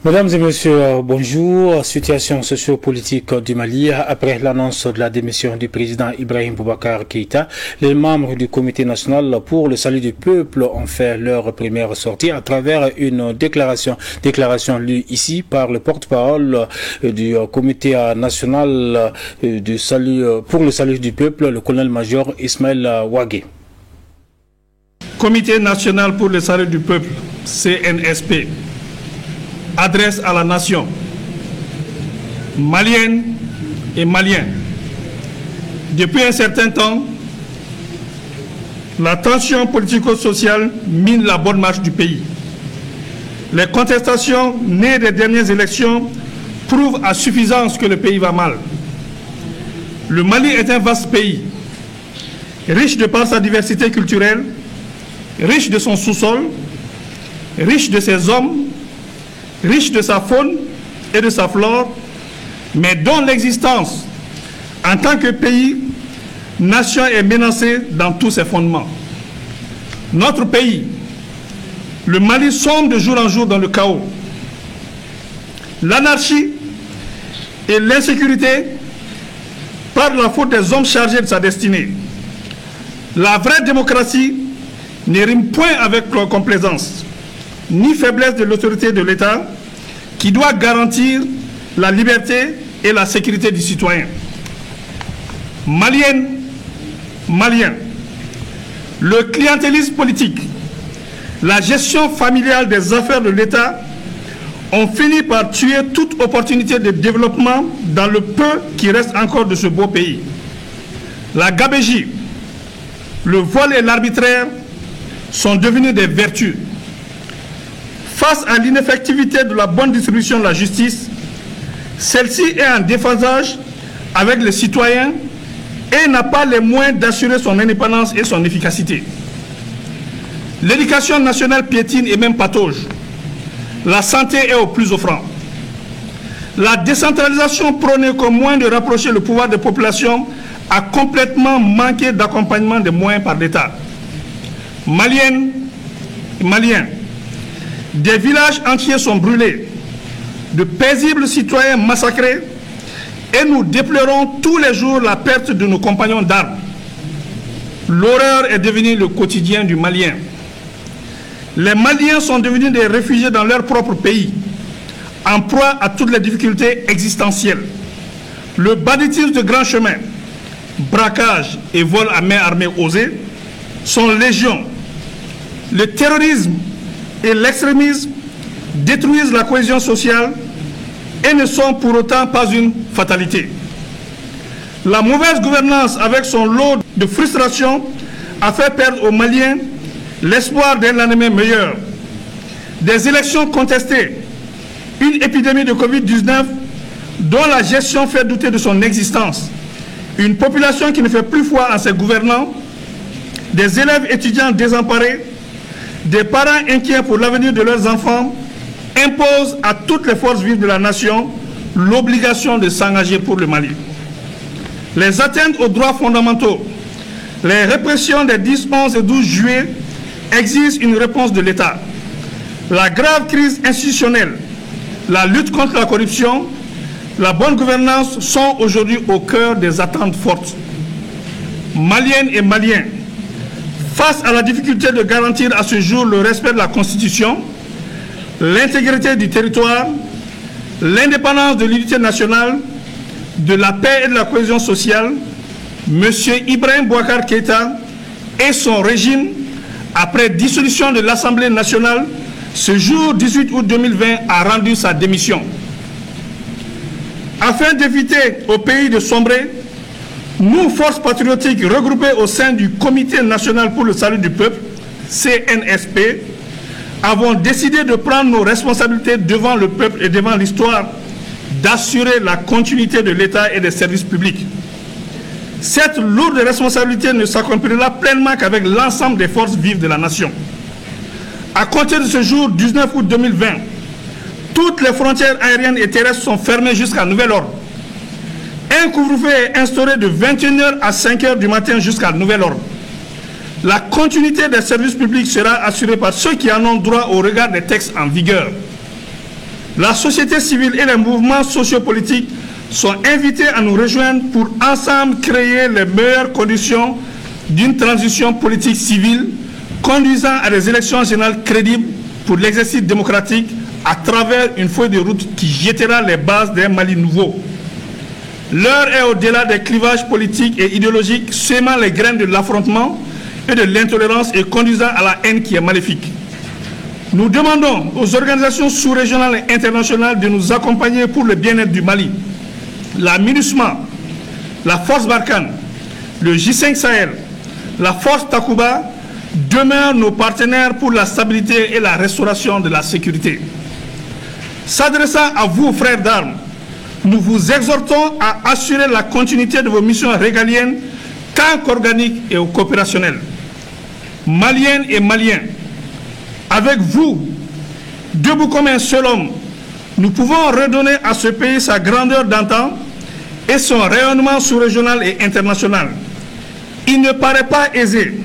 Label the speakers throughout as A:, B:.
A: Mesdames et messieurs, bonjour. Situation socio-politique du Mali. Après l'annonce de la démission du président Ibrahim Boubacar Keïta, les membres du Comité national pour le salut du peuple ont fait leur première sortie à travers une déclaration lue ici par le porte-parole du Comité national pour le salut du peuple, le colonel-major Ismaël Ouagé.
B: Comité national pour le salut du peuple, CNSP, adresse à la nation, malienne et maliens. Depuis un certain temps, la tension politico-sociale mine la bonne marche du pays. Les contestations nées des dernières élections prouvent à suffisance que le pays va mal. Le Mali est un vaste pays, riche de par sa diversité culturelle, riche de son sous-sol, riche de ses hommes, riche de sa faune et de sa flore, mais dont l'existence en tant que pays, nation est menacée dans tous ses fondements. Notre pays, le Mali, sombre de jour en jour dans le chaos. L'anarchie et l'insécurité par la faute des hommes chargés de sa destinée. La vraie démocratie ne rime point avec complaisance, ni faiblesse de l'autorité de l'État qui doit garantir la liberté et la sécurité du citoyen. Maliennes, Maliens, le clientélisme politique, la gestion familiale des affaires de l'État ont fini par tuer toute opportunité de développement dans le peu qui reste encore de ce beau pays. La gabégie, le vol et l'arbitraire sont devenus des vertus. Face à l'ineffectivité de la bonne distribution de la justice, celle-ci est en déphasage avec les citoyens et n'a pas les moyens d'assurer son indépendance et son efficacité. L'éducation nationale piétine et même patauge. La santé est au plus offrant. La décentralisation prônée comme moyen de rapprocher le pouvoir des populations a complètement manqué d'accompagnement des moyens par l'État. Maliennes et Maliens, des villages entiers sont brûlés, de paisibles citoyens massacrés, et nous déplorons tous les jours la perte de nos compagnons d'armes. L'horreur est devenue le quotidien du Malien. Les Maliens sont devenus des réfugiés dans leur propre pays, en proie à toutes les difficultés existentielles. Le banditisme de grand chemin, braquage et vol à main armée osés sont légion. Le terrorisme et l'extrémisme détruisent la cohésion sociale et ne sont pour autant pas une fatalité. La mauvaise gouvernance avec son lot de frustration a fait perdre aux Maliens l'espoir d'un lendemain meilleur. Des élections contestées, une épidémie de Covid-19 dont la gestion fait douter de son existence, une population qui ne fait plus foi en ses gouvernants, des élèves étudiants désemparés, des parents inquiets pour l'avenir de leurs enfants imposent à toutes les forces vives de la nation l'obligation de s'engager pour le Mali. Les atteintes aux droits fondamentaux, les répressions des 10, 11 et 12 juillet exigent une réponse de l'État. La grave crise institutionnelle, la lutte contre la corruption, la bonne gouvernance sont aujourd'hui au cœur des attentes fortes. Maliennes et Maliens, face à la difficulté de garantir à ce jour le respect de la Constitution, l'intégrité du territoire, l'indépendance de l'unité nationale, de la paix et de la cohésion sociale, M. Ibrahim Boubacar Keïta et son régime, après dissolution de l'Assemblée nationale, ce jour 18 août 2020, a rendu sa démission. Afin d'éviter au pays de sombrer, nous, forces patriotiques regroupées au sein du Comité national pour le salut du peuple, CNSP, avons décidé de prendre nos responsabilités devant le peuple et devant l'histoire, d'assurer la continuité de l'État et des services publics. Cette lourde responsabilité ne s'accomplira pleinement qu'avec l'ensemble des forces vives de la nation. À compter de ce jour, 19 août 2020, toutes les frontières aériennes et terrestres sont fermées jusqu'à nouvel ordre. Un couvre-feu est instauré de 21h à 5h du matin jusqu'à nouvel ordre. La continuité des services publics sera assurée par ceux qui en ont droit au regard des textes en vigueur. La société civile et les mouvements sociopolitiques sont invités à nous rejoindre pour ensemble créer les meilleures conditions d'une transition politique civile conduisant à des élections générales crédibles pour l'exercice démocratique à travers une feuille de route qui jettera les bases d'un Mali nouveau. L'heure est au-delà des clivages politiques et idéologiques sémant les graines de l'affrontement et de l'intolérance et conduisant à la haine qui est maléfique. Nous demandons aux organisations sous-régionales et internationales de nous accompagner pour le bien-être du Mali. La MINUSMA, la Force Barkhane, le J5 Sahel, la Force Takuba demeurent nos partenaires pour la stabilité et la restauration de la sécurité. S'adressant à vous, frères d'armes, nous vous exhortons à assurer la continuité de vos missions régaliennes tant qu'organiques et coopérationnelles. Maliennes et Maliens, avec vous, debout comme un seul homme, nous pouvons redonner à ce pays sa grandeur d'antan et son rayonnement sous-régional et international. Il ne paraît pas aisé,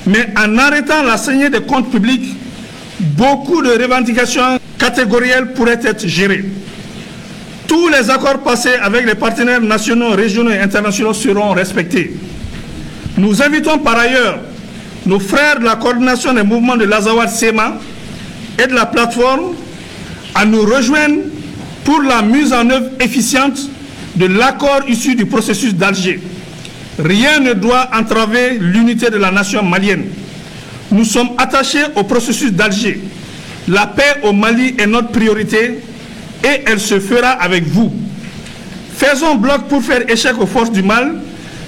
B: mais en arrêtant la saignée des comptes publics, beaucoup de revendications catégorielles pourraient être gérées. Tous les accords passés avec les partenaires nationaux, régionaux et internationaux seront respectés. Nous invitons par ailleurs nos frères de la coordination des mouvements de l'Azawad-Sema et de la plateforme à nous rejoindre pour la mise en œuvre efficiente de l'accord issu du processus d'Alger. Rien ne doit entraver l'unité de la nation malienne. Nous sommes attachés au processus d'Alger. La paix au Mali est notre priorité et elle se fera avec vous. Faisons bloc pour faire échec aux forces du mal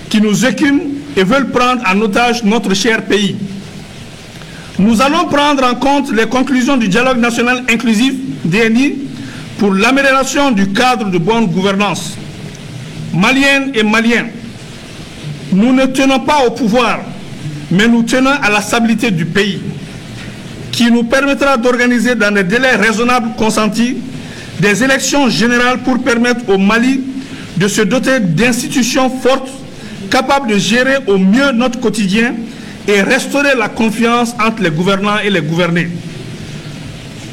B: qui nous écument et veulent prendre en otage notre cher pays. Nous allons prendre en compte les conclusions du dialogue national inclusif DNI pour l'amélioration du cadre de bonne gouvernance. Maliennes et Maliens, nous ne tenons pas au pouvoir, mais nous tenons à la stabilité du pays, qui nous permettra d'organiser dans des délais raisonnables consentis des élections générales pour permettre au Mali de se doter d'institutions fortes, capables de gérer au mieux notre quotidien et restaurer la confiance entre les gouvernants et les gouvernés.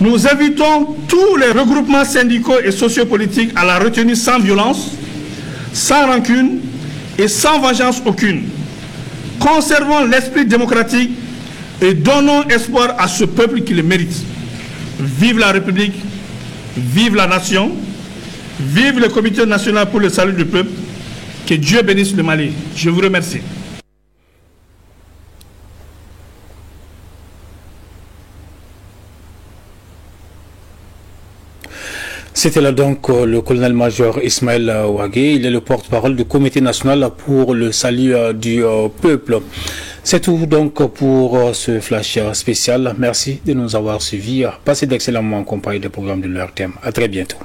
B: Nous invitons tous les regroupements syndicaux et sociopolitiques à la retenue sans violence, sans rancune et sans vengeance aucune. Conservons l'esprit démocratique et donnons espoir à ce peuple qui le mérite. Vive la République, vive la nation, vive le Comité national pour le salut du peuple. Que Dieu bénisse le Mali. Je vous remercie.
A: C'était là donc le colonel-major Ismaël Ouagué. Il est le porte-parole du Comité national pour le salut du peuple. C'est tout donc pour ce flash spécial. Merci de nous avoir suivis. Passez d'excellents moments en compagnie des programmes de l'heure thème. À très bientôt.